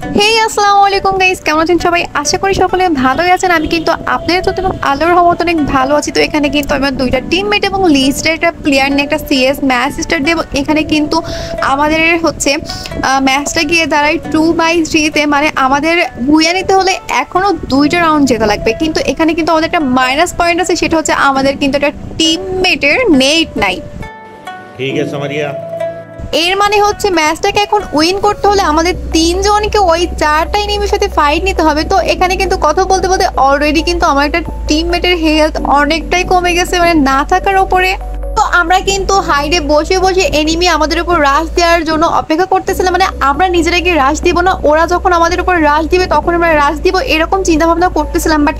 হেই আসসালামু আলাইকুম গাইস, কেমন আছেন সবাই? আশা করি সকলে ভালোই আছেন। আমি কিন্তু আপনাদের তো আল্লাহর রহমতে অনেক ভালো আছি। তো এখানে কিন্তু আমার দুইটা টিমমেট এবং লিস্টের একটা প্লেয়ার নিয়ে একটা সিএস ম্যাচ স্টার্ট দেব। এখানে কিন্তু আমাদের হচ্ছে ম্যাচটা গিয়ে দাঁড়ায় 2/3-তে, মানে আমাদের ভুইয়া নিতে হলে এখনো দুইটা রাউন্ড যেতে লাগবে। কিন্তু এখানে কিন্তু আমাদের একটা মাইনাস পয়েন্ট আছে, সেটা হচ্ছে আমাদের কিন্তু একটা টিমমেটের নেট নাই। ঠিক আছে समझिया। এর মানে হচ্ছে ম্যাচটাকে এখন উইন করতে হলে আমাদের তিনজনকে ওই চারটা এনিমির সাথে ফাইট নিতে হবে। তো এখানে কিন্তু কথা বলতে বলতে অলরেডি কিন্তু আমার একটা টিমমেটের হেলথ অনেকটাই কমে গেছে, মানে না থাকার উপরে। তো আমরা কিন্তু হাইডে বসে বসে এনিমি আমাদের উপর রাশ দেওয়ার জন্য অপেক্ষা করতেছিলাম, মানে আমরা নিজেরা গিয়ে রাশ দিব না, ওরা যখন আমাদের উপর রাশ দিবে তখন আমরা রাশ দিব, এরকম চিন্তা ভাবনা করতেছিলাম। বাট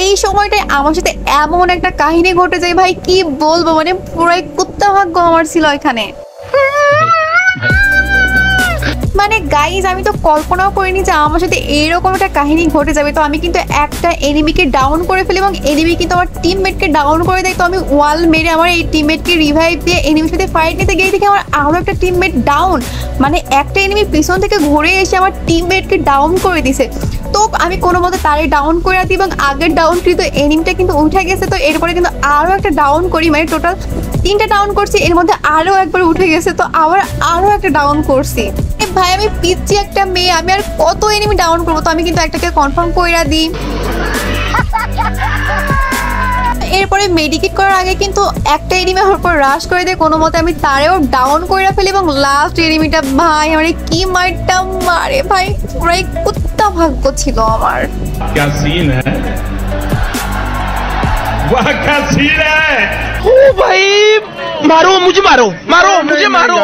এই সময়টায় আমার সাথে এমন একটা কাহিনী ঘটে যায় ভাই, কি বলবো, মানে পুরাই কুত্তা ভাগ্য আমার ছিল এখানে। মানে গাইজ, আমি তো কল্পনাও করিনি যে আমার সাথে এইরকম একটা কাহিনী ঘটে যাবে। তো আমি কিন্তু একটা এনিমিকে ডাউন করে ফেলি এবং এনিমি কিন্তু আমার টিমমেটকে ডাউন করে দেয়। তো আমি ওয়াল মেরে আমার এই টিমমেটকে রিভাইভ দিয়ে এনিমির সাথে ফাইট নিতে গিয়ে দেখি আমার আরও একটা টিমমেট ডাউন, মানে একটা এনিমি পিছন থেকে ঘুরে এসে আমার টিমমেটকে ডাউন করে দিছে। তো আমি কোনো মতো তারে ডাউন করে দিই এবং আগের ডাউনকৃত এনিমিটা কিন্তু উঠে গেছে। তো এরপরে কিন্তু আরও একটা ডাউন করি, মানে টোটাল 3টা ডাউন করছি, এর মধ্যে আরও একবার উঠে গেছে। তো আবার আরও একটা ডাউন করছি। ভাই আমি পিচ্ছি একটা মেয়ে, আমি আর কত এনিমি ডাউন করবো। তো আমি কিন্তু একটাকে কনফার্ম কইরা দিই। এরপরে মেডিকেট করার আগে কিন্তু একটা এনিমি আমার উপর রাশ করে দেয়, কোনো মতে আমি তারেও ডাউন করে ফেলি এবং লাস্ট এনিমিটা ভাই মানে কি মারটা মারে ভাই, পুরাই কুত্তা ভাগ্য ছিল আমার। क्या सीन है, वाह क्या सीन है। ओ भाई, मारो मुझे, मारो मारो मुझे, मारो।